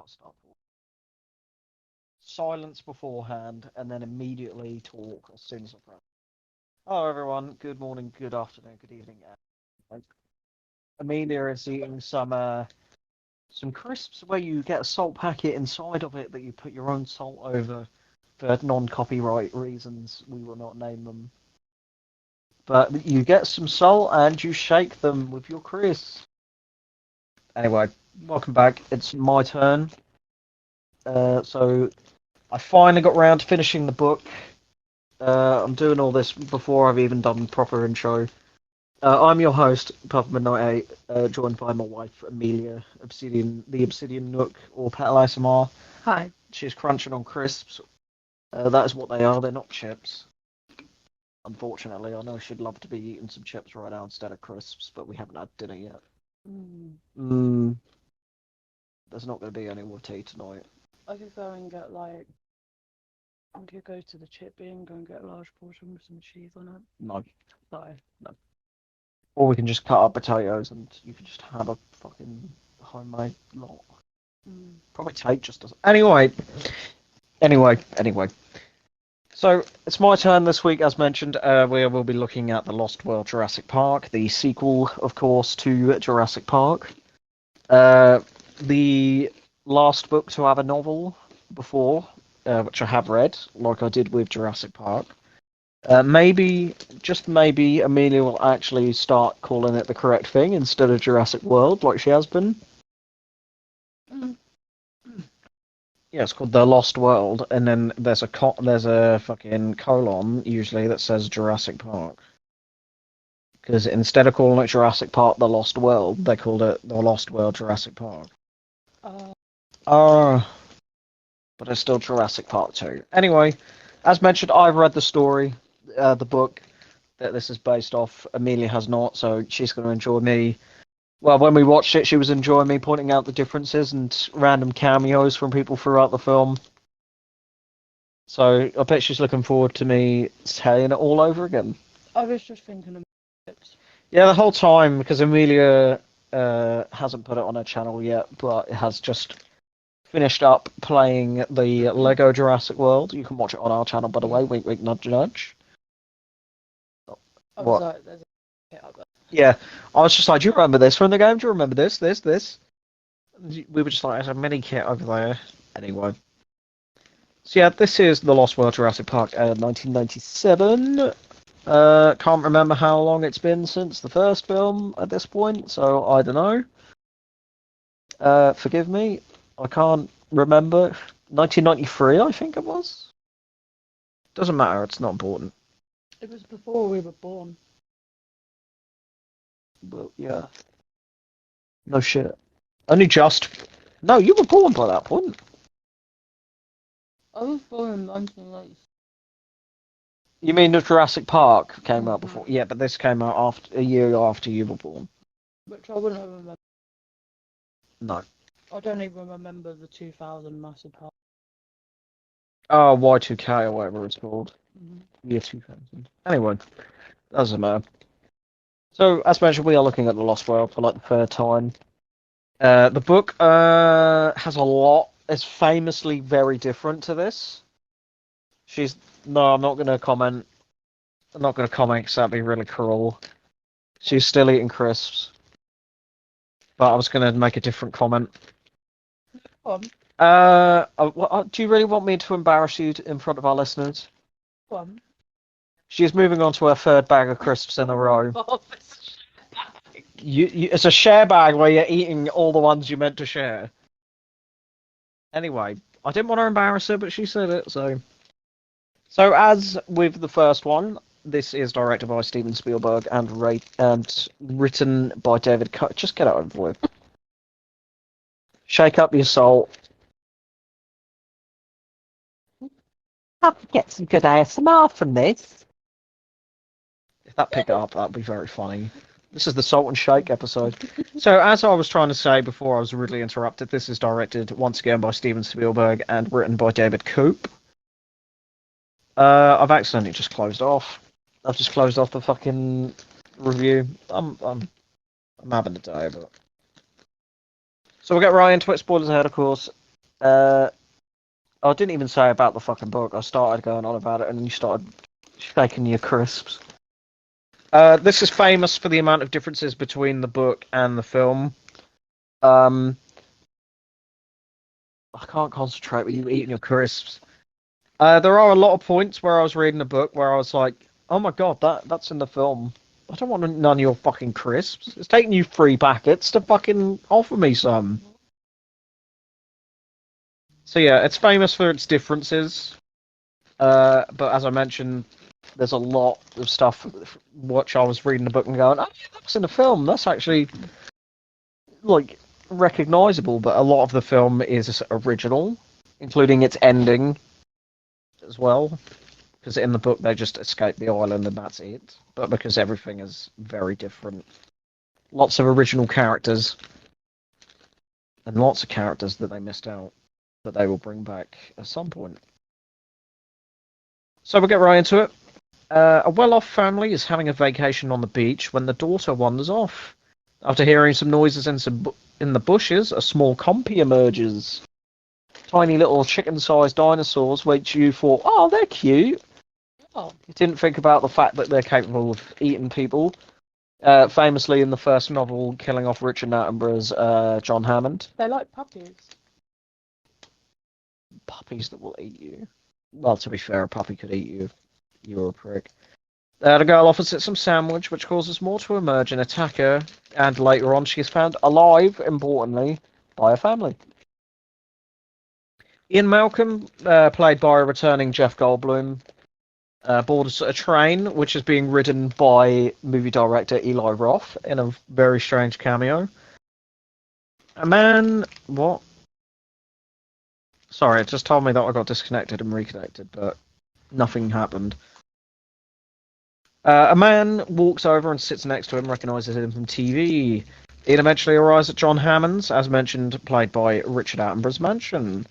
not start talking. Silence beforehand, and then immediately talk as soon as I press. Hello, everyone. Good morning, good afternoon, good evening. Amelia is eating some crisps where you get a salt packet inside of it that you put your own salt over for non-copyright reasons. We will not name them. But you get some salt and you shake them with your crisps. Anyway, welcome back. It's my turn. So I finally got around to finishing the book. I'm doing all this before I've even done proper intro. I'm your host, Puff Midnight 8, joined by my wife, Amelia, the Obsidian Nook, or Petal ASMR. Hi. She's crunching on crisps. That is what they are, they're not chips. Unfortunately, I know she'd love to be eating some chips right now instead of crisps, but we haven't had dinner yet. There's not going to be any more tea tonight. I could go and get I could go to the chip bin, go and get a large portion with some cheese on it. No. No. Or we can just cut up potatoes and you can just have a fucking homemade lot. Probably take just as... Anyway. So, it's my turn this week, as mentioned. We will be looking at The Lost World Jurassic Park, the sequel, of course, to Jurassic Park. The last book to have a novel before, which I have read, like I did with Jurassic Park. Maybe, just maybe, Amelia will actually start calling it the correct thing instead of Jurassic World, like she has been. Yeah, it's called The Lost World, and then there's a fucking colon usually that says Jurassic Park. Because instead of calling it Jurassic Park: The Lost World, they called it The Lost World Jurassic Park. But it's still Jurassic Park 2. Anyway, as mentioned, I've read the story, the book that this is based off. Amelia has not, so she's going to enjoy me. Well, when we watched it, she was enjoying me pointing out the differences and random cameos from people throughout the film. So I bet she's looking forward to me telling it all over again. I was just thinking of chips. Yeah, the whole time, because Amelia hasn't put it on her channel yet, but it has just finished up playing the Lego Jurassic World. You can watch it on our channel, by the way. Wink, wink, nudge, nudge. I What? was like, there's a kit up there. Yeah, I was just like, do you remember this from the game? Do you remember this? We were just like, there's a mini kit over there. Anyway. So yeah, this is The Lost World Jurassic Park, 1997. Can't remember how long it's been since the first film at this point, so I don't know. Forgive me, I can't remember. 1993, I think it was. Doesn't matter, it's not important. It was before we were born. But yeah. No shit. Only just. No, you were born by that point. I was born in 1990. You mean the Jurassic Park came out before? Yeah, but this came out a year after you were born. Which I wouldn't have remembered. No. I don't even remember the 2000 massive part. Oh, Y2K or whatever it's called. Year 2000. Anyway, doesn't matter. So, as mentioned, we are looking at The Lost World for like the third time. The book has a lot. It's famously very different to this. No, I'm not going to comment. I'm not going to comment because that'd be really cruel. She's still eating crisps. But I was going to make a different comment. Go on. Do you really want me to embarrass you in front of our listeners? Go on. She's moving on to her third bag of crisps in a row. It's a share bag where you're eating all the ones you meant to share. Anyway, I didn't want to embarrass her, but she said it, so... So, as with the first one, this is directed by Steven Spielberg and written by David Just get it over with. Shake up your salt. I could get some good ASMR from this. If that picked up, that'd be very funny. This is the Salt and Shake episode. So, as I was trying to say before I was rudely interrupted, this is directed once again by Steven Spielberg and written by David Koepp. I've accidentally just closed off. I've just closed off the fucking review. I'm having a day, but... So we'll get right into it. Spoilers ahead, of course. I didn't even say about the fucking book. I started going on about it, and you started shaking your crisps. This is famous for the amount of differences between the book and the film. I can't concentrate with you eating your crisps. There are a lot of points where I was reading the book where I was like, "Oh my god, that's in the film. I don't want none of your fucking crisps. It's taking you 3 packets to fucking offer me some." So yeah, it's famous for its differences. But as I mentioned, there's a lot of stuff which I was reading the book and going, "Oh yeah, that's in the film. That's actually like recognizable." But a lot of the film is original, including its ending as well. Because in the book they just escape the island and that's it. But because everything is very different, lots of original characters, and lots of characters that they missed out that they will bring back at some point. So we'll get right into it. A well-off family is having a vacation on the beach when the daughter wanders off. After hearing some noises in the bushes, a small compy emerges. Tiny little chicken-sized dinosaurs, which you thought, oh, they're cute. Oh, You didn't think about the fact that they're capable of eating people. Famously, in the first novel, killing off Richard Attenborough's John Hammond. they're like puppies. Puppies that will eat you. Well, to be fair, a puppy could eat you if you were a prick. The girl offers it some sandwich, which causes more to emerge and attack her, and later on she is found alive, importantly, by her family. Ian Malcolm, played by a returning Jeff Goldblum, boards a train which is being ridden by movie director Eli Roth in a very strange cameo. A man... What? Sorry, it just told me that I got disconnected and reconnected, but nothing happened. A man walks over and sits next to him, recognises him from TV. Ian eventually arrives at John Hammond's, as mentioned, played by Richard Attenborough's mansion.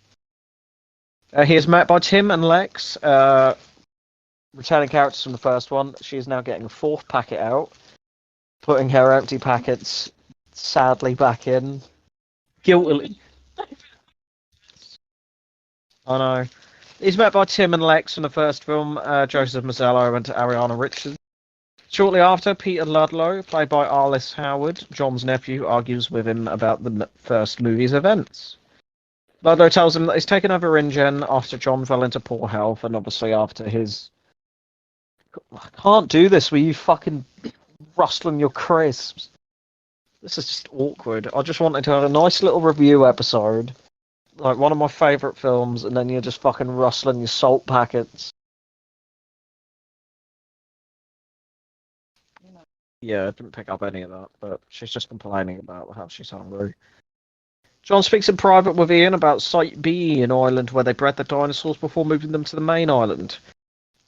He is met by Tim and Lex, returning characters from the first one. She is now getting a 4th packet out, putting her empty packets sadly back in. Guiltily. I know. He's met by Tim and Lex from the first film, Joseph Mazzello and Ariana Richards. Shortly after, Peter Ludlow, played by Arliss Howard, John's nephew, argues with him about the first movie's events. Ludlow tells him that he's taken over InGen after John fell into poor health, and obviously after his... I can't do this with you fucking rustling your crisps. This is just awkward. I just wanted to have a nice little review episode. Like one of my favourite films, and then you're just fucking rustling your salt packets. Yeah, I didn't pick up any of that, but she's just complaining about how she's hungry. John speaks in private with Ian about Site B, an island where they bred the dinosaurs before moving them to the main island.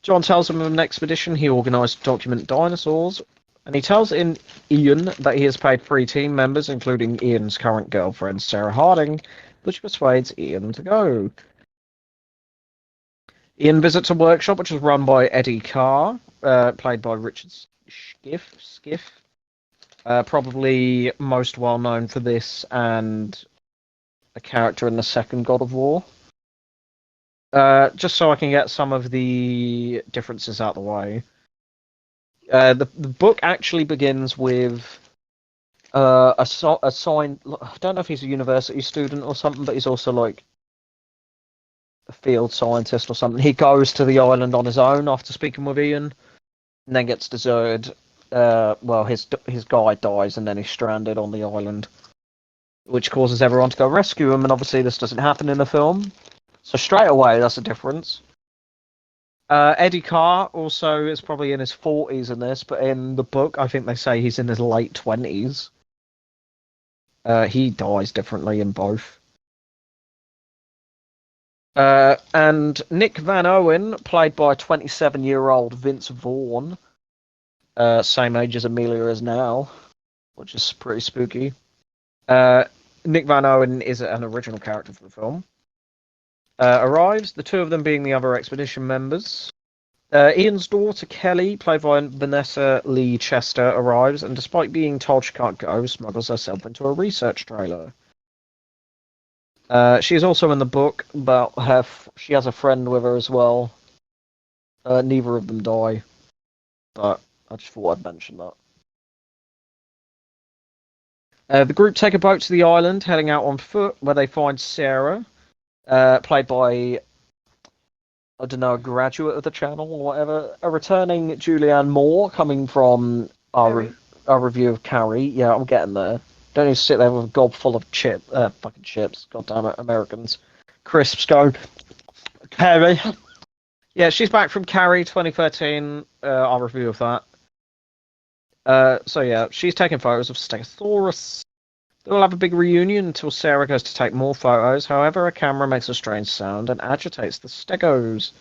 John tells him of an expedition he organised to document dinosaurs, and he tells Ian that he has paid 3 team members, including Ian's current girlfriend, Sarah Harding, which persuades Ian to go. Ian visits a workshop which is run by Eddie Carr, played by Richard Skiff. Probably most well known for this and a character in the second God of War. Just so I can get some of the differences out of the way. The book actually begins with a sign. I don't know if he's a university student or something, but he's also like a field scientist or something. He goes to the island on his own after speaking with Ian, and then gets deserted. Well, his guide dies, and then he's stranded on the island, which causes everyone to go rescue him. And obviously, this doesn't happen in the film, so straight away that's a difference. Eddie Carr also is probably in his 40s in this, but in the book, I think they say he's in his late 20s. He dies differently in both. And Nick Van Owen, played by 27-year-old Vince Vaughn, same age as Amelia is now, which is pretty spooky. Nick Van Owen is an original character for the film. Arrives, the 2 of them being the other expedition members. Ian's daughter, Kelly, played by Vanessa Lee Chester, arrives, and despite being told she can't go, smuggles herself into a research trailer. She's also in the book, but she has a friend with her as well. Neither of them die, but I just thought I'd mention that. The group take a boat to the island, heading out on foot, where they find Sarah, played by, I don't know, a graduate of the channel or whatever, a returning Julianne Moore, coming from our review of Carrie. Yeah, I'm getting there. Don't need to sit there with a gob full of fucking chips. God damn it, Americans. Crisps going, Carrie. Yeah, she's back from Carrie 2013. Our review of that. So yeah, she's taking photos of Stegosaurus. They'll have a big reunion until Sarah goes to take more photos. However, a camera makes a strange sound and agitates the Stegos.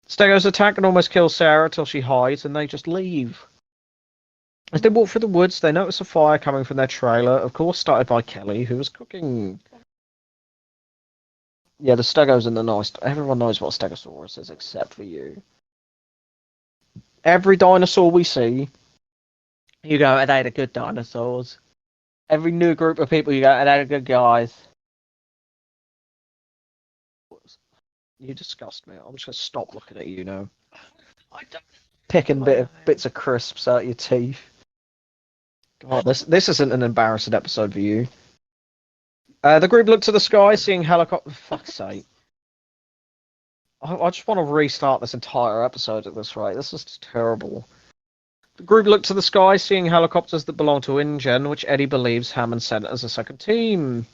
Stegos attack and almost kill Sarah till she hides, and they just leave. As they walk through the woods, they notice a fire coming from their trailer, of course started by Kelly, who was cooking. Yeah, the Stegos and the nice. Everyone knows what Stegosaurus is, except for you. Every dinosaur we see, you go, "Are they the good dinosaurs?" Every new group of people, you go, "Are they the good guys?" You disgust me. I'm just gonna stop looking at you now. I don't. Picking bits of crisps out your teeth. God, this isn't an embarrassing episode for you. The group look to the sky, seeing helicopter. Fuck's sake! I just want to restart this entire episode at this rate. This is terrible. The group look to the sky, seeing helicopters that belong to InGen, which Eddie believes Hammond sent as a second team.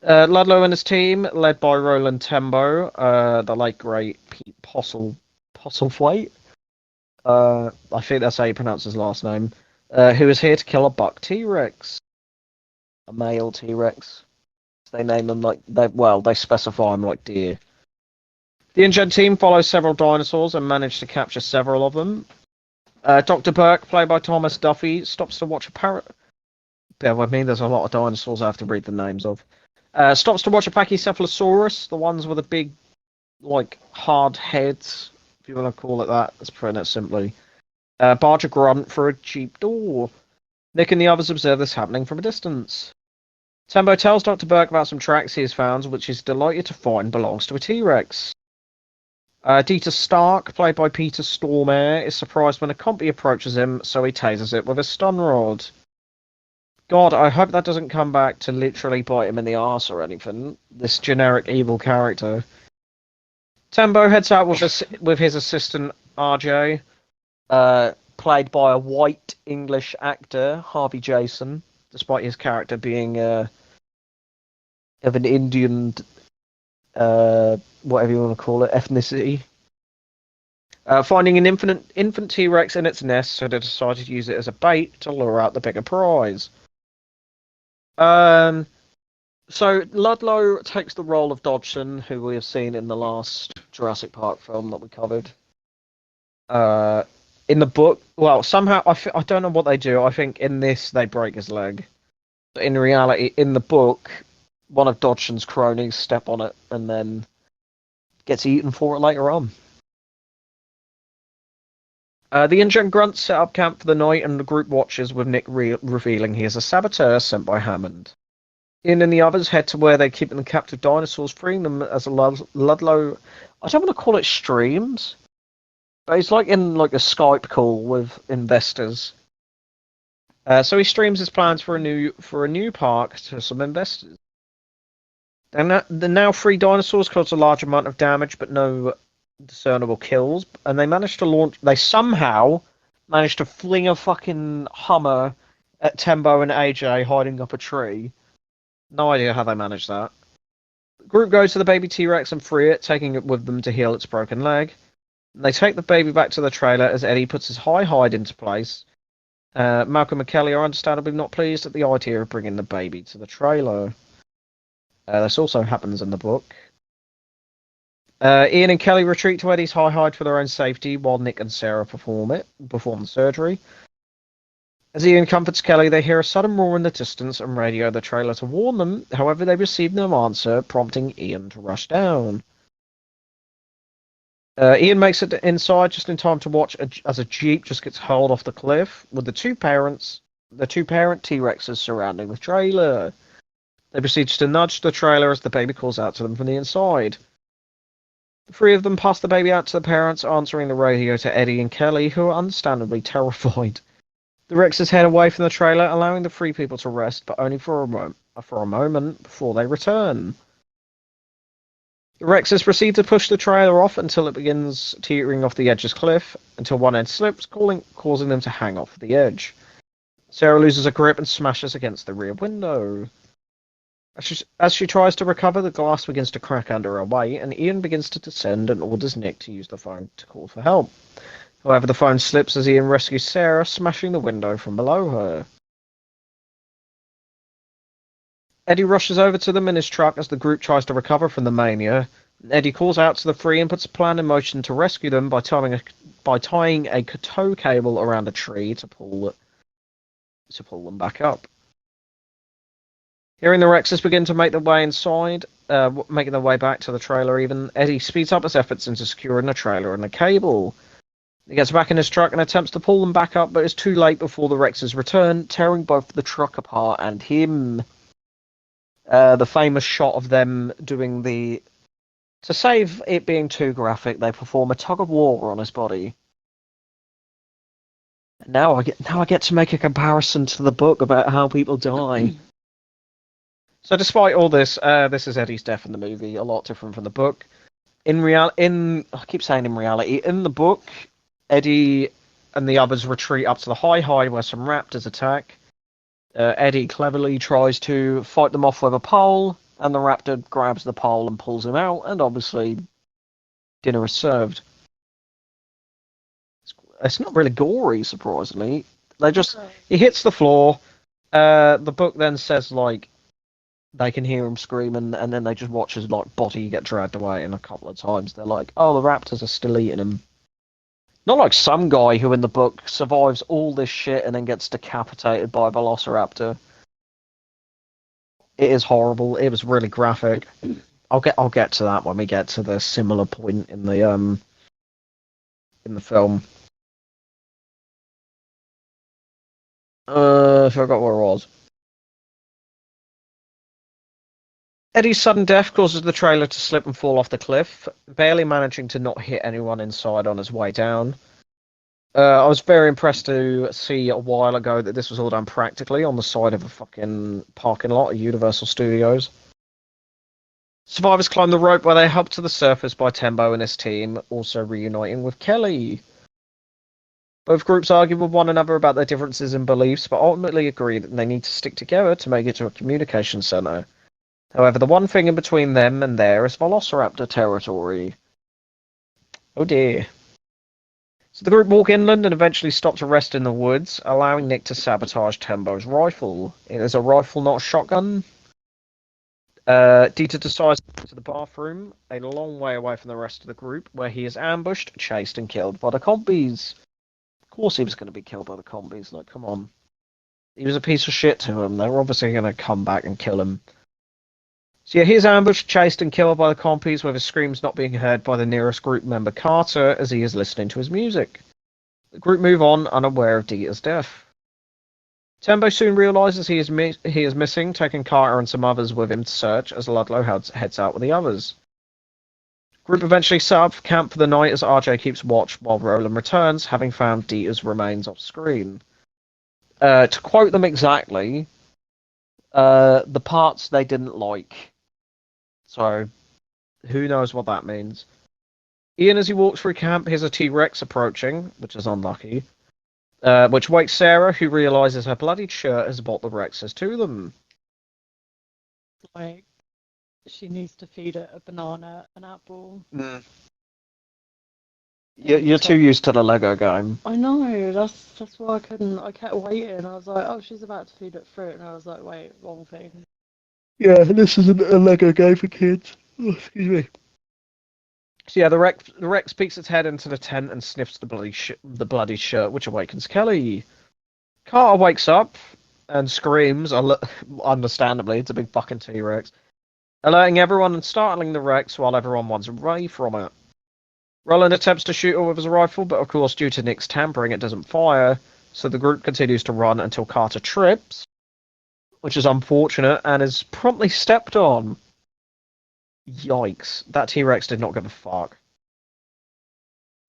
Ludlow and his team, led by Roland Tembo, the late great Pete Postlethwaite. I think that's how you pronounce his last name. Who is here to kill a buck T-Rex, a male T-Rex. They name them like they specify them like deer. The InGen team follows several dinosaurs and manage to capture several of them. Dr. Burke, played by Thomas Duffy, stops to watch a parrot. Bear with me, there's a lot of dinosaurs I have to read the names of. Stops to watch a Pachycephalosaurus, the ones with the big, like, hard heads, if you want to call it that. Let's put it simply. Barge a grunt for a cheap door. Nick and the others observe this happening from a distance. Tembo tells Dr. Burke about some tracks he has found, which he's delighted to find belongs to a T-Rex. Dieter Stark, played by Peter Stormare, is surprised when a compy approaches him, so he tases it with a stun rod. God, I hope that doesn't come back to literally bite him in the arse or anything. This generic evil character. Tembo heads out with his assistant RJ, played by a white English actor, Harvey Jason, despite his character being of an Indian, whatever you want to call it, ethnicity. Finding an infant T-Rex in its nest, so they decided to use it as a bait to lure out the bigger prize. So Ludlow takes the role of Dodgson, who we have seen in the last Jurassic Park film that we covered. In the book, well, somehow I don't know what they do. I think in this they break his leg. But in reality, in the book, one of Dodgson's cronies step on it and then gets eaten for it later on. The InGen grunts set up camp for the night, and the group watches with Nick revealing he is a saboteur sent by Hammond. Ian and the others head to where they're keeping the captive dinosaurs, freeing them as a Ludlow. I don't want to call it streams, but he's like in like a Skype call with investors. So he streams his plans for a new park to some investors. And the now free dinosaurs cause a large amount of damage, but no discernible kills. And they somehow managed to fling a fucking Hummer at Tembo and AJ hiding up a tree. No idea how they managed that. The group goes to the baby T-Rex and free it, taking it with them to heal its broken leg. And they take the baby back to the trailer as Eddie puts his high hide into place. Malcolm and Kelly are understandably not pleased at the idea of bringing the baby to the trailer. This also happens in the book. Ian and Kelly retreat to Eddie's high hide for their own safety, while Nick and Sarah perform the surgery. As Ian comforts Kelly, they hear a sudden roar in the distance and radio the trailer to warn them. However, they receive no answer, prompting Ian to rush down. Ian makes it inside just in time to watch as a jeep just gets hurled off the cliff, with the two parent T-Rexes surrounding the trailer. They proceed to nudge the trailer as the baby calls out to them from the inside. The three of them pass the baby out to the parents, answering the radio to Eddie and Kelly, who are understandably terrified. The Rexes head away from the trailer, allowing the three people to rest, but only for a moment before they return. The Rexes proceed to push the trailer off until it begins teetering off the edge of the cliff, until one end slips, causing them to hang off the edge. Sarah loses her grip and smashes against the rear window. As she tries to recover, the glass begins to crack under her weight, and Ian begins to descend and orders Nick to use the phone to call for help. However, the phone slips as Ian rescues Sarah, smashing the window from below her. Eddie rushes over to them in his truck as the group tries to recover from the mania. Eddie calls out to the three and puts a plan in motion to rescue them by tying a tow cable around a tree to pull them back up. Hearing the Rexes begin to make their way inside, making their way back to the trailer even, Eddie speeds up his efforts into securing the trailer and the cable. He gets back in his truck and attempts to pull them back up, but it's too late before the Rexes return, tearing both the truck apart and him. The famous shot of them doing the... To save it being too graphic, they perform a tug-of-war on his body. Now I get to make a comparison to the book about how people die. So despite all this, this is Eddie's death in the movie, a lot different from the book. I keep saying in reality, in the book, Eddie and the others retreat up to the high where some raptors attack. Eddie cleverly tries to fight them off with a pole, and the raptor grabs the pole and pulls him out, and obviously dinner is served. It's not really gory, surprisingly. He hits the floor. The book then says, like, they can hear him screaming, and then they just watch his body get dragged away. And a couple of times they're like, "Oh, the raptors are still eating him." Not like some guy who in the book survives all this shit and then gets decapitated by a velociraptor. It is horrible. It was really graphic. I'll get to that when we get to the similar point in the film. I forgot where it was. Eddie's sudden death causes the trailer to slip and fall off the cliff, barely managing to not hit anyone inside on his way down. I was very impressed to see a while ago that this was all done practically on the side of a fucking parking lot at Universal Studios. Survivors climb the rope where they are helped to the surface by Tembo and his team, also reuniting with Kelly. Both groups argue with one another about their differences in beliefs, but ultimately agree that they need to stick together to make it to a communication center. However, the one thing in between them and there is Velociraptor territory. Oh dear. So the group walk inland and eventually stop to rest in the woods, allowing Nick to sabotage Tembo's rifle. It is a rifle, not a shotgun. Dieter decides to go to the bathroom, a long way away from the rest of the group, where he is ambushed, chased, and killed by the combies. Of course he was going to be killed by the combies, like, come on. He was a piece of shit to them. They were obviously going to come back and kill him. So yeah, he's ambushed, chased, and killed by the compies, with his screams not being heard by the nearest group member, Carter, as he is listening to his music. The group move on, unaware of Dieter's death. Tembo soon realizes he is missing, taking Carter and some others with him to search, as Ludlow heads out with the others. The group eventually set up camp for the night as RJ keeps watch while Roland returns, having found Dieter's remains off screen. To quote them exactly, the parts they didn't like. So, who knows what that means. Ian, as he walks through camp, hears a T-Rex approaching, which is unlucky, which wakes Sarah, who realizes her bloodied shirt has brought the Rexes to them. Like, she needs to feed it a banana, an apple. Mm. You're too used to the Lego game. I know, that's why I couldn't. I kept waiting. I was like, oh, she's about to feed it fruit, and I was like, wait, wrong thing. Yeah, this isn't a Lego game for kids. Oh, excuse me. So yeah, the Rex peeks its head into the tent and sniffs the bloody shirt, which awakens Kelly. Carter wakes up and screams, understandably, it's a big fucking T-Rex, alerting everyone and startling the Rex while everyone runs away from it. Roland attempts to shoot her with his rifle, but of course, due to Nick's tampering, it doesn't fire, so the group continues to run until Carter trips, which is unfortunate and is promptly stepped on. Yikes. That T-Rex did not give a fuck.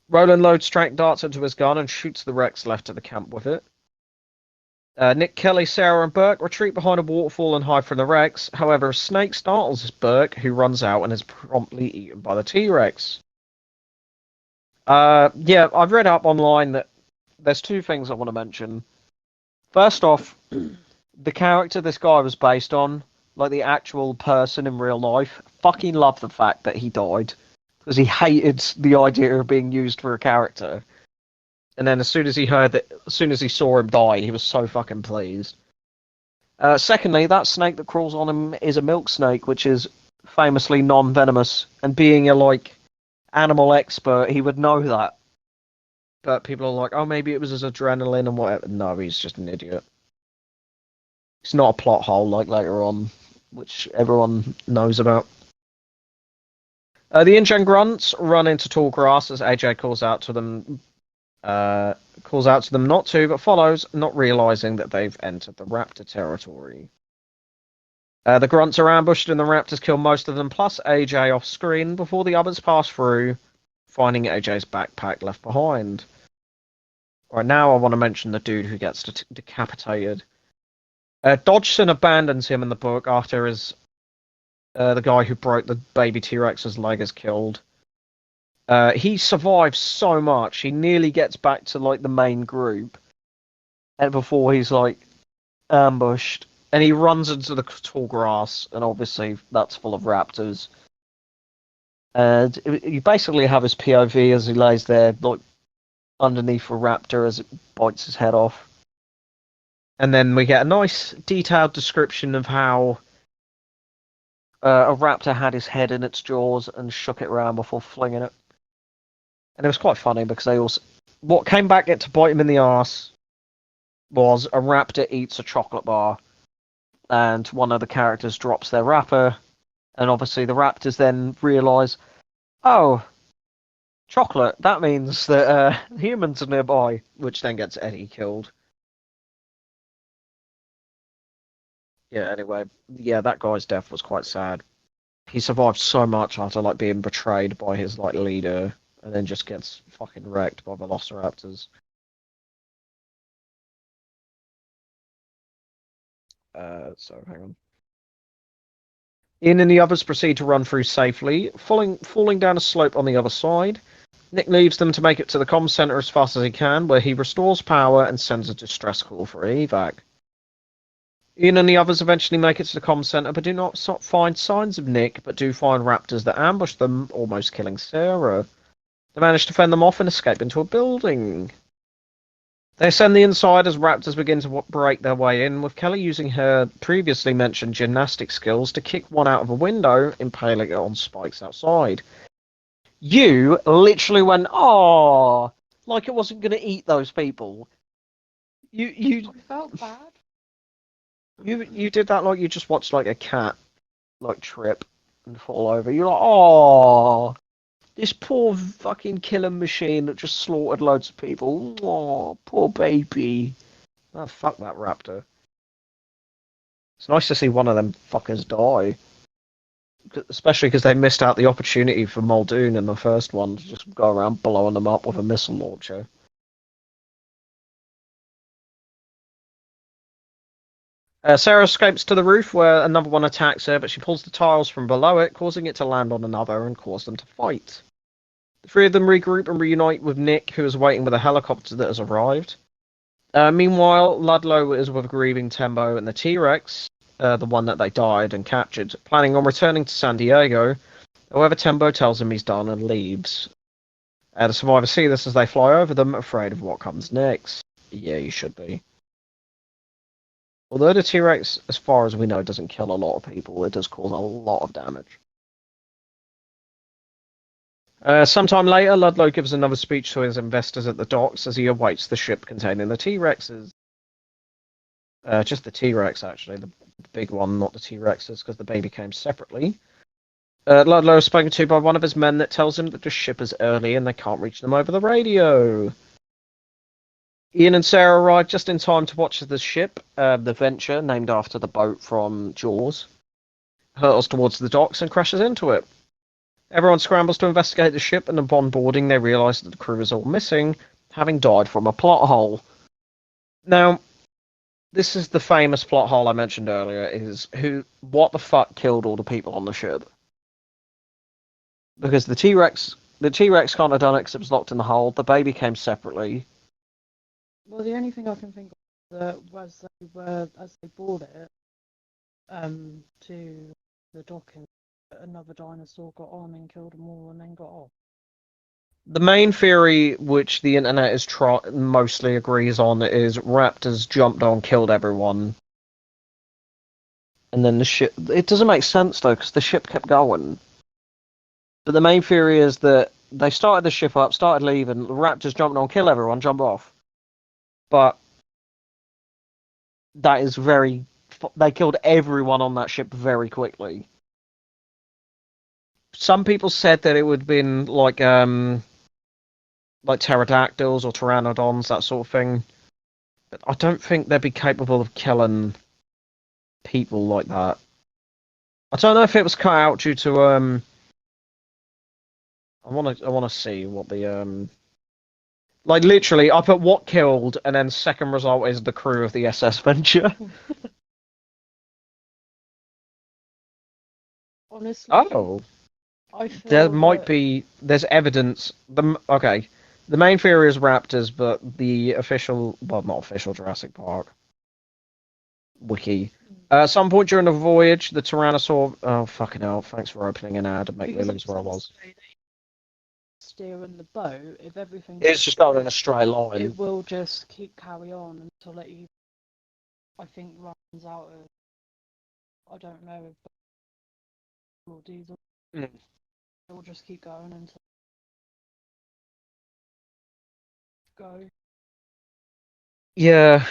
Roland loads trank darts into his gun and shoots the Rex left at the camp with it. Nick, Kelly, Sarah, and Burke retreat behind a waterfall and hide from the Rex. However, a snake startles Burke, who runs out and is promptly eaten by the T-Rex. Yeah, I've read up online that there's two things I want to mention. First off, the character this guy was based on, like the actual person in real life, fucking loved the fact that he died. Because he hated the idea of being used for a character. And then as soon as he saw him die, he was so fucking pleased. Secondly, that snake that crawls on him is a milk snake, which is famously non-venomous. And being a, like, animal expert, he would know that. But people are like, oh, maybe it was his adrenaline and whatever. No, he's just an idiot. It's not a plot hole like later on, which everyone knows about. The InGen grunts run into tall grass as AJ calls out to them not to, but follows, not realizing that they've entered the raptor territory. The grunts are ambushed and the raptors kill most of them, plus AJ off screen, before the others pass through, finding AJ's backpack left behind. Right, now I want to mention the dude who gets decapitated. Dodgson abandons him in the book after the guy who broke the baby T-Rex's leg is killed. He survives so much. He nearly gets back to like the main group, and before he's like ambushed, and he runs into the tall grass, and obviously that's full of raptors. And you basically have his POV as he lays there, like underneath a raptor as it bites his head off. And then we get a nice detailed description of how a raptor had his head in its jaws and shook it around before flinging it. And it was quite funny because what came back to bite him in the arse was a raptor eats a chocolate bar, and one of the characters drops their wrapper, and obviously the raptors then realise, oh, chocolate, that means that humans are nearby, which then gets Eddie killed. Yeah, anyway, yeah, that guy's death was quite sad. He survived so much after like being betrayed by his like leader, and then just gets fucking wrecked by velociraptors. So hang on. Ian and the others proceed to run through safely, falling down a slope on the other side. Nick leaves them to make it to the comm center as fast as he can, where he restores power and sends a distress call for evac. Ian and the others eventually make it to the comm center, but do not find signs of Nick, but do find raptors that ambush them, almost killing Sarah. They manage to fend them off and escape into a building. They ascend the inside as raptors begin to break their way in, with Kelly using her previously mentioned gymnastic skills to kick one out of a window, impaling it on spikes outside. You literally went, "Oh," like it wasn't going to eat those people. You I felt bad. You did that like you just watched like a cat like trip and fall over. You're like, oh, this poor fucking killing machine that just slaughtered loads of people. Oh, poor baby. Oh, fuck that raptor. It's nice to see one of them fuckers die. Especially because they missed out the opportunity for Muldoon in the first one to just go around blowing them up with a missile launcher. Sarah escapes to the roof where another one attacks her, but she pulls the tiles from below it, causing it to land on another and cause them to fight. The three of them regroup and reunite with Nick, who is waiting with a helicopter that has arrived. Meanwhile, Ludlow is with grieving Tembo and the T-Rex, the one that they died and captured, planning on returning to San Diego. However, Tembo tells him he's done and leaves. The survivors see this as they fly over them, afraid of what comes next. Yeah, you should be. Although the T-Rex, as far as we know, doesn't kill a lot of people, it does cause a lot of damage. Sometime later, Ludlow gives another speech to his investors at the docks as he awaits the ship containing the T-Rexes. Just the T-Rex, actually. The big one, not the T-Rexes, because the baby came separately. Ludlow is spoken to by one of his men that tells him that the ship is early and they can't reach them over the radio. Ian and Sarah arrived just in time to watch as the ship, the Venture, named after the boat from Jaws, hurtles towards the docks and crashes into it. Everyone scrambles to investigate the ship, and upon boarding, they realise that the crew is all missing, having died from a plot hole. Now, this is the famous plot hole I mentioned earlier, is what the fuck killed all the people on the ship? Because the T-Rex can't have done it because it was locked in the hold, the baby came separately. Well, the only thing I can think of that was as they brought it to the docking, another dinosaur got on and killed them all and then got off. The main theory, which the internet is mostly agrees on, is raptors jumped on, killed everyone, and then the ship. It doesn't make sense though, because the ship kept going. But the main theory is that they started the ship up, started leaving, the raptors jumped on, kill everyone, jump off. But that is very. They killed everyone on that ship very quickly. Some people said that it would have been like pterodactyls or pteranodons, that sort of thing. But I don't think they'd be capable of killing people like that. I don't know if it was cut out due to I wanna see what the like literally I put what killed and then second result is the crew of the SS Venture. Honestly, Oh. I feel There might that be there's evidence okay. The main theory is raptors, but the official well not official Jurassic Park wiki. At some point during the voyage, the Tyrannosaur oh fucking hell, thanks for opening an ad and making me because lose where I was. steering the boat, if everything It's just going in a straight line. it will just carry on until it I think runs out of I don't know if petrol or diesel. Mm. It will just keep going until go. Yeah,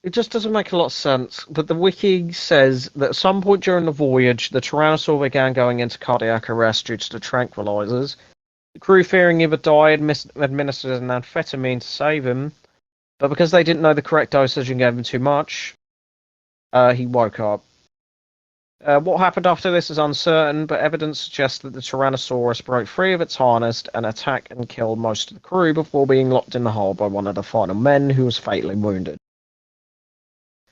it just doesn't make a lot of sense. But the wiki says that at some point during the voyage, the Tyrannosaur began going into cardiac arrest due to the tranquilizers. The crew, fearing he would die, administered an amphetamine to save him, but because they didn't know the correct dosage and gave him too much, he woke up. What happened after this is uncertain, but evidence suggests that the Tyrannosaurus broke free of its harness and attacked and killed most of the crew before being locked in the hold by one of the final men who was fatally wounded.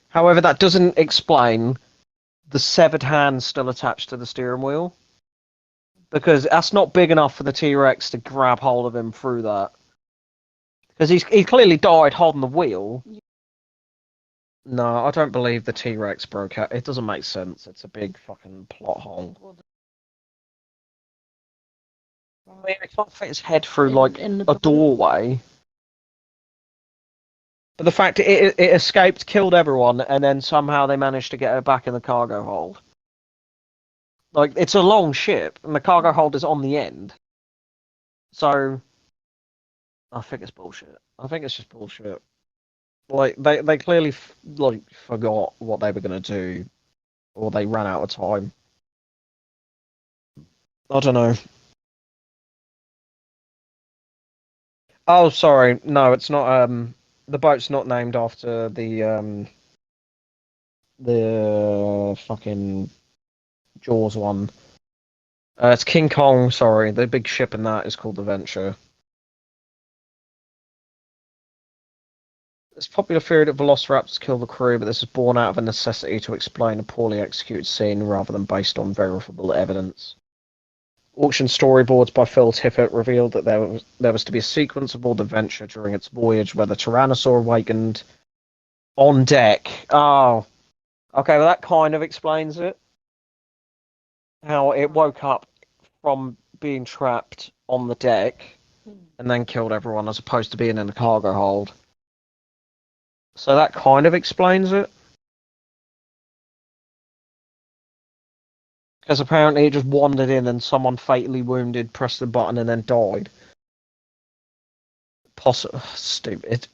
However, that doesn't explain the severed hand still attached to the steering wheel, because that's not big enough for the T-Rex to grab hold of him through that. Because he clearly died holding the wheel. No, I don't believe the T-Rex broke out. It doesn't make sense. It's a big fucking plot hole. I mean, it can't fit his head through like a doorway. But the fact it escaped, killed everyone, and then somehow they managed to get it back in the cargo hold. Like, it's a long ship, and the cargo hold is on the end. So, I think it's bullshit. I think it's just bullshit. Like, they clearly, forgot what they were going to do, or they ran out of time. I don't know. Oh, sorry. No, it's not, the boat's not named after the fucking Jaws one. It's King Kong, sorry. The big ship in that is called the Venture. It's popular theory that velociraptors kill the crew, but this is born out of a necessity to explain a poorly executed scene rather than based on verifiable evidence. Auction storyboards by Phil Tippett revealed that there was to be a sequence aboard the Venture during its voyage where the Tyrannosaur awakened on deck. Oh, okay, well that kind of explains it. How it woke up from being trapped on the deck and then killed everyone as opposed to being in the cargo hold. So that kind of explains it. Because apparently it just wandered in and someone fatally wounded, pressed the button, and then died. Stupid.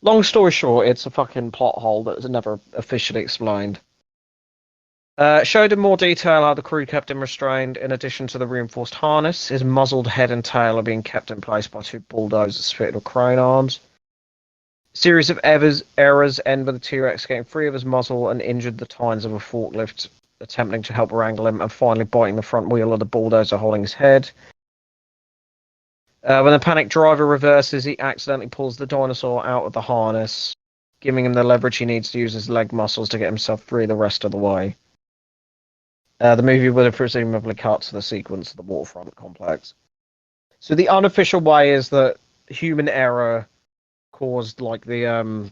Long story short, it's a fucking plot hole that was never officially explained. Showed in more detail how the crew kept him restrained. In addition to the reinforced harness, his muzzled head and tail are being kept in place by two bulldozers fitted with crane arms. Series of errors end with the T-Rex getting free of his muzzle and injured the tines of a forklift, attempting to help wrangle him, and finally biting the front wheel of the bulldozer holding his head. When the panicked driver reverses, he accidentally pulls the dinosaur out of the harness, giving him the leverage he needs to use his leg muscles to get himself free the rest of the way. The movie would have presumably cut to the sequence of the waterfront complex. So the unofficial way is that human error caused the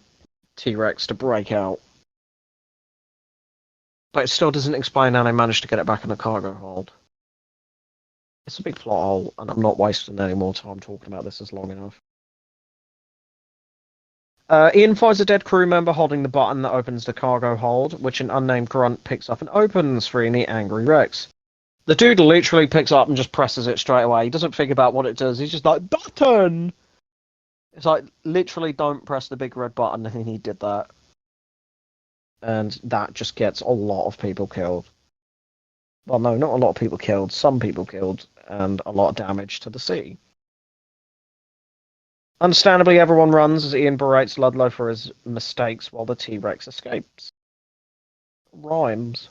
T-Rex to break out. But it still doesn't explain how they managed to get it back in the cargo hold. It's a big plot hole, and I'm not wasting any more time talking about this as long enough. Ian finds a dead crew member holding the button that opens the cargo hold, which an unnamed grunt picks up and opens, freeing the angry Rex. The dude literally picks up and just presses it straight away. He doesn't think about what it does. He's just like, button! It's like, literally don't press the big red button, and he did that. And that just gets a lot of people killed. Well, no, not a lot of people killed. Some people killed, and a lot of damage to the sea. Understandably, everyone runs as Ian berates Ludlow for his mistakes while the T-Rex escapes. Rhymes.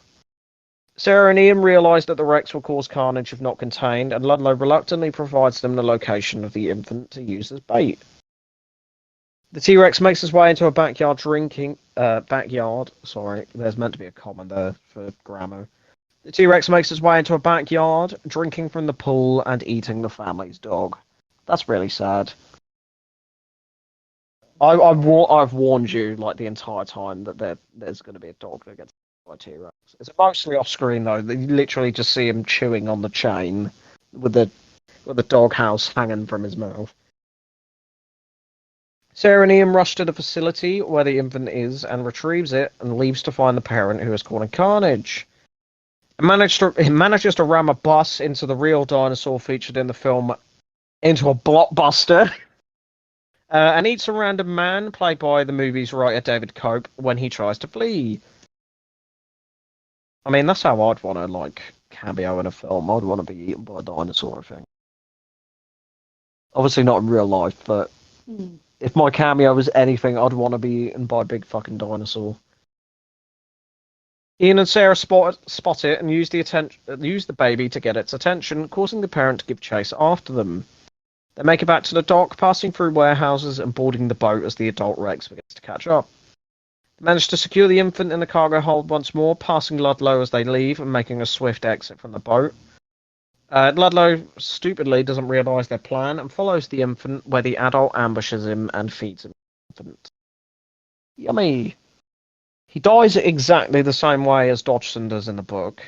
Sarah and Ian realise that the Rex will cause carnage if not contained, and Ludlow reluctantly provides them the location of the infant to use as bait. The T-Rex makes his way into a backyard sorry, there's meant to be a comma there for grammar. The T-Rex makes his way into a backyard, drinking from the pool and eating the family's dog. That's really sad. I've warned you like the entire time that there's going to be a dog that gets eaten by T-Rex. It's mostly off screen though. You literally just see him chewing on the chain with the doghouse hanging from his mouth. Sarah and Ian rush to the facility where the infant is and retrieves it and leaves to find the parent who is causing carnage. He manages to ram a bus into the real dinosaur featured in the film into a blockbuster. And eats a random man, played by the movie's writer David Cope, when he tries to flee. I mean, that's how I'd want to, cameo in a film. I'd want to be eaten by a dinosaur, I think. Obviously not in real life, but if my cameo was anything, I'd want to be eaten by a big fucking dinosaur. Ian and Sarah spot it and use the baby to get its attention, causing the parent to give chase after them. They make it back to the dock, passing through warehouses and boarding the boat as the adult Rex begins to catch up. They manage to secure the infant in the cargo hold once more, passing Ludlow as they leave and making a swift exit from the boat. Ludlow stupidly doesn't realise their plan and follows the infant where the adult ambushes him and feeds him the infant. Yummy! He dies exactly the same way as Dodgson does in the book.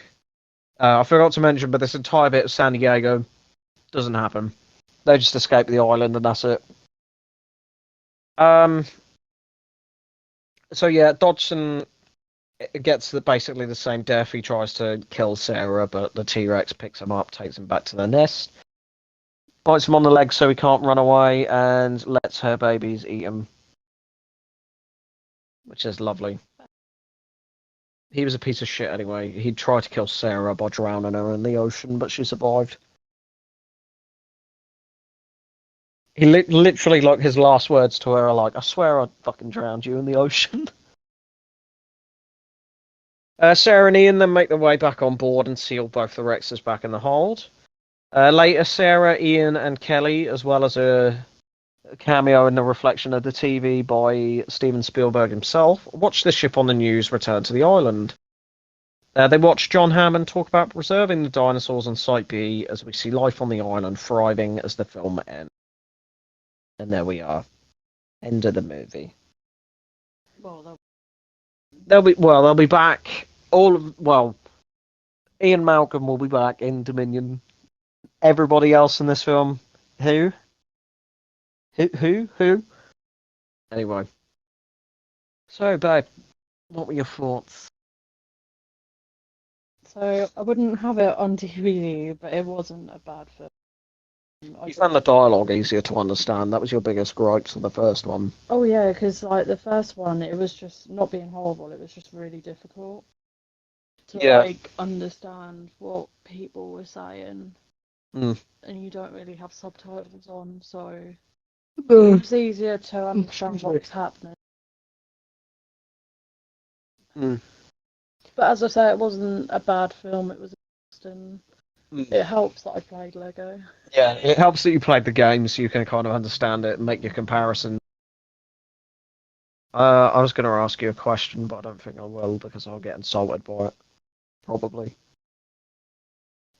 I forgot to mention, but this entire bit of San Diego doesn't happen. They just escape the island and that's it. So yeah, Dodgson gets basically the same death. He tries to kill Sarah, but the T-Rex picks him up, takes him back to the nest, bites him on the leg so he can't run away, and lets her babies eat him. Which is lovely. He was a piece of shit anyway. He tried to kill Sarah by drowning her in the ocean, but she survived. He literally, his last words to her are I swear I fucking drowned you in the ocean. Sarah and Ian then make their way back on board and seal both the Rexes back in the hold. Later, Sarah, Ian, and Kelly, as well as a cameo in the reflection of the TV by Steven Spielberg himself, watch the ship on the news return to the island. They watch John Hammond talk about preserving the dinosaurs on Site B as we see life on the island thriving as the film ends. And there we are. End of the movie. Well, They'll be back. Ian Malcolm will be back in Dominion. Everybody else in this film, who? Anyway. So, babe, what were your thoughts? so I wouldn't have it on DVD, but it wasn't a bad film. You found the dialogue easier to understand. That was your biggest gripe to the first one. Oh yeah, because the first one, it was just not being horrible. It was just really difficult to understand what people were saying, and you don't really have subtitles on, so It's easier to understand what's happening. Mm. But as I say, it wasn't a bad film. It was interesting. Mm. It helps that I played Lego. Yeah, it helps that you played the game so you can kind of understand it and make your comparison. I was going to ask you a question, but I don't think I will because I'll get insulted by it. Probably.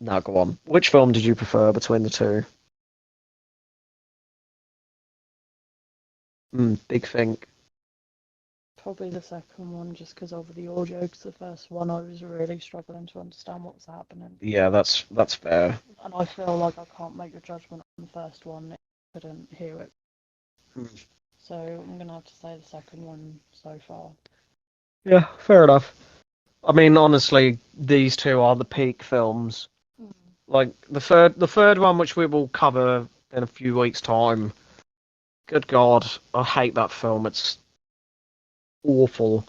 Now go on. Which film did you prefer between the two? Big think. Probably the second one, just because of the audio. Because the first one, I was really struggling to understand what was happening, Yeah, that's fair. and I feel like I can't make a judgment on the first one if I couldn't hear it. Mm. So I'm gonna have to say the second one so far. Yeah, fair enough. I mean, honestly, these two are the peak films. Like the third one, which we will cover in a few weeks' time. Good God, I hate that film. It's awful.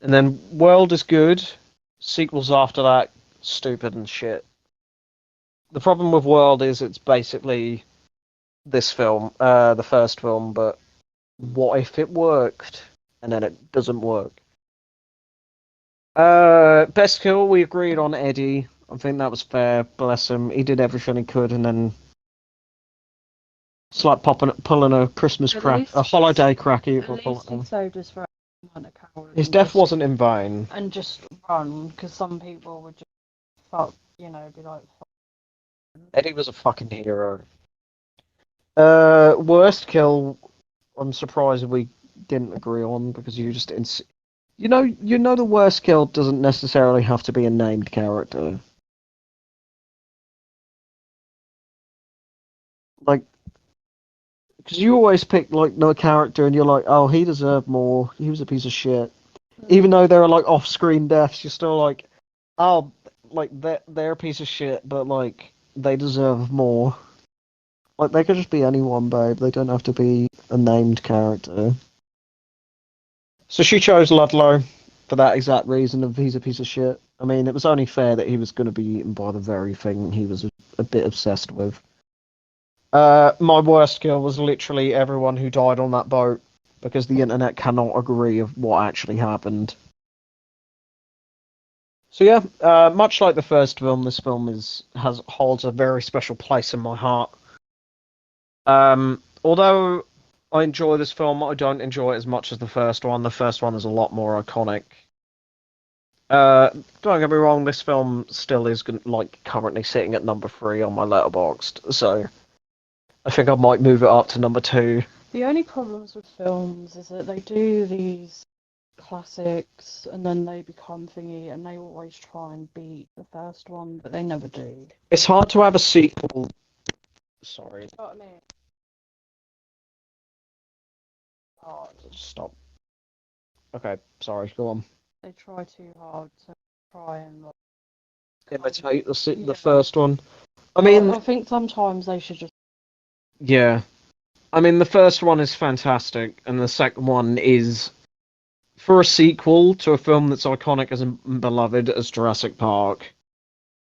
And then World is good. Sequels after that, stupid and shit. The problem with World is it's basically this film, the first film, but what if it worked? And then it doesn't work. Best kill, we agreed on Eddie. I think that was fair. Bless him. He did everything he could, and then it's like pulling a Christmas At crack, least a holiday cracky. At least he saved us for a coward. His and death just- wasn't in vain. And just run, because some people would just fuck, be like, fuck. Eddie was a fucking hero. Worst kill. I'm surprised we didn't agree on because you just you know the worst kill doesn't necessarily have to be a named character. Like, because you always pick like no character and you're like, oh, he deserved more. He was a piece of shit. Even though there are like off-screen deaths, you're still like, oh, like they're a piece of shit, but like they deserve more. Like they could just be anyone, babe. They don't have to be a named character. So she chose Ludlow for that exact reason of he's a piece of shit. I mean, it was only fair that he was going to be eaten by the very thing he was a bit obsessed with. My worst kill was literally everyone who died on that boat because the internet cannot agree of what actually happened. So yeah, much like the first film, this film holds a very special place in my heart. Although I enjoy this film, I don't enjoy it as much as the first one. The first one is a lot more iconic. Don't get me wrong, this film still is like currently sitting at number 3 on my Letterboxd, so I think I might move it up to number 2. The only problems with films is that they do these classics and then they become thingy and they always try and beat the first one, but they never do. It's hard to have a sequel. Sorry. You know what I mean? Hard. Stop. Okay, sorry, go on. They try too hard to try and like, Imitate the Yeah. first one. I mean, I think sometimes they should just. yeah. I mean, the first one is fantastic, and the second one is, for a sequel to a film that's iconic as and beloved as Jurassic Park,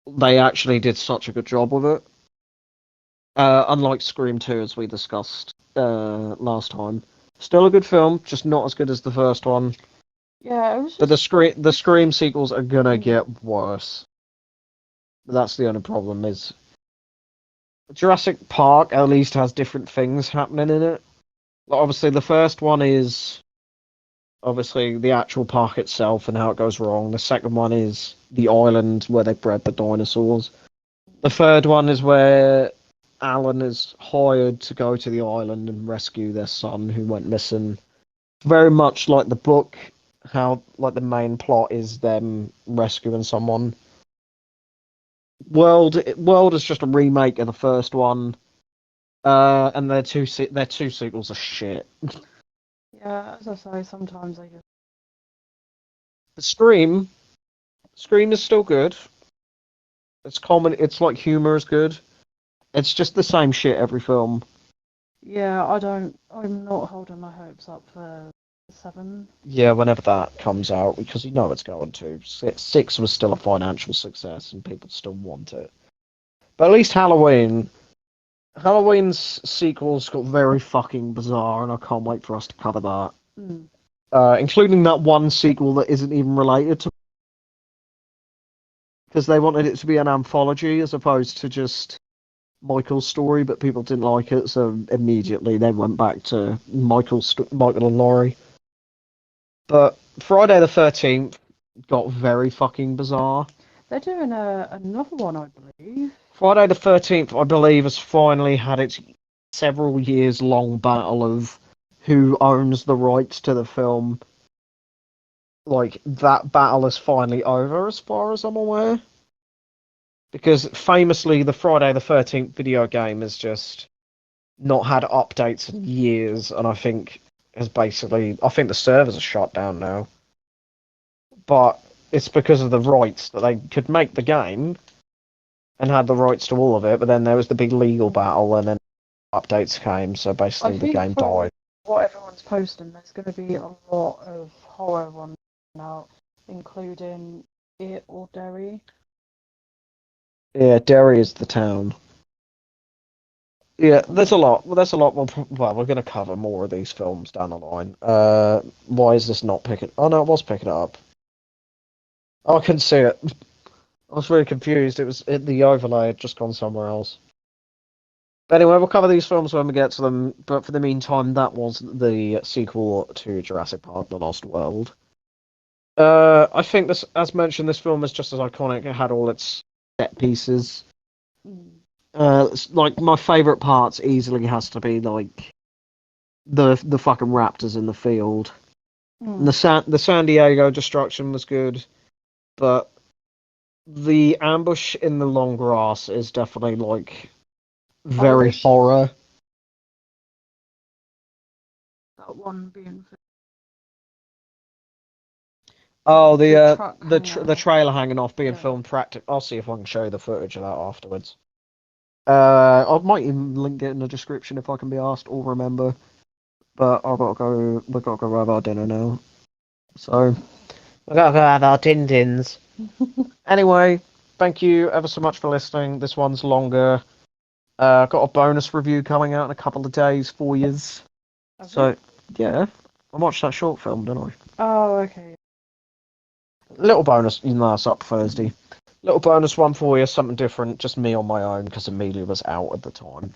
they actually did such a good job with it. Unlike Scream 2, as we discussed last time. Still a good film, just not as good as the first one. Yeah, it was. But the Scream sequels are gonna get worse. That's the only problem is Jurassic Park at least has different things happening in it. Like, obviously, the first one is obviously the actual park itself and how it goes wrong. The second one is the island where they bred the dinosaurs. The third one is where Alan is hired to go to the island and rescue their son who went missing. Very much like the book, how like the main plot is them rescuing someone. World is just a remake of the first one, and their two sequels are shit. Yeah, as I say, sometimes they just. The Scream is still good. It's common. It's like humor is good. It's just the same shit every film. Yeah, I'm not holding my hopes up for 7. Yeah, whenever that comes out, because you know it's going to. 6 was still a financial success, and people still want it. But at least Halloween, Halloween's sequels got very fucking bizarre, and I can't wait for us to cover that. Mm. Including that one sequel that isn't even related to, because they wanted it to be an anthology as opposed to just Michael's story, but people didn't like it, so immediately they went back to Michael and Laurie. But Friday the 13th got very fucking bizarre. They're doing another one, I believe. Friday the 13th, I believe, has finally had its several years long battle of who owns the rights to the film. Like, that battle is finally over, as far as I'm aware. Because famously, the Friday the 13th video game has just not had updates in years, and I think the servers are shut down now. But it's because of the rights that they could make the game and had the rights to all of it, but then there was the big legal battle, and then updates came, so basically the game died. What everyone's posting, there's going to be a lot of horror ones now, including It or Derry. Yeah, Derry is the town. Yeah, there's a lot. Well, there's a lot more. Well, we're going to cover more of these films down the line. Why is this not picking? Oh no, it was picking it up. Oh, I couldn't see it. I was really confused. The overlay had just gone somewhere else. But anyway, we'll cover these films when we get to them. But for the meantime, that was the sequel to Jurassic Park: The Lost World. I think this, as mentioned, this film is just as iconic. It had all its set pieces. Like my favorite parts easily has to be like the fucking raptors in the field. The San Diego destruction was good, but the ambush in the long grass is definitely like very horror. That one being. Oh, The the trailer hanging off being filmed practic. I'll see if I can show you the footage of that afterwards. I might even link it in the description if I can be asked or remember. But I've got to go. We've got to go have our dinner now. So we've got to go have our din-dins. Anyway, thank you ever so much for listening. This one's longer. Got a bonus review coming out in a couple of days for you. So yeah, I watched that short film, didn't I? Oh, okay. Little bonus. It's up Thursday. Little bonus one for you, something different, just me on my own because Amelia was out at the time.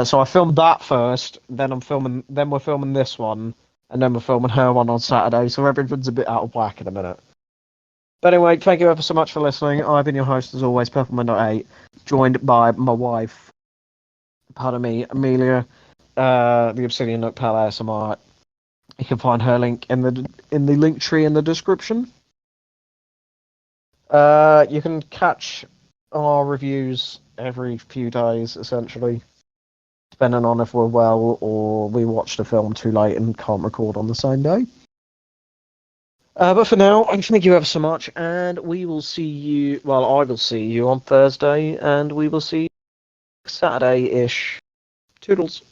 So I filmed that first, then we're filming this one, and then we're filming her one on Saturday. So everything's a bit out of whack in a minute. But anyway, thank you ever so much for listening. I've been your host as always, Purpleman.8, joined by my wife, pardon me, Amelia, the Obsidian Nook Pal ASMR. You can find her link in the link tree in the description. You can catch our reviews every few days, essentially, depending on if we're well or we watched a film too late and can't record on the same day. But for now, thank you ever so much, and we will see you. Well, I will see you on Thursday, and we will see you Saturday-ish. Toodles.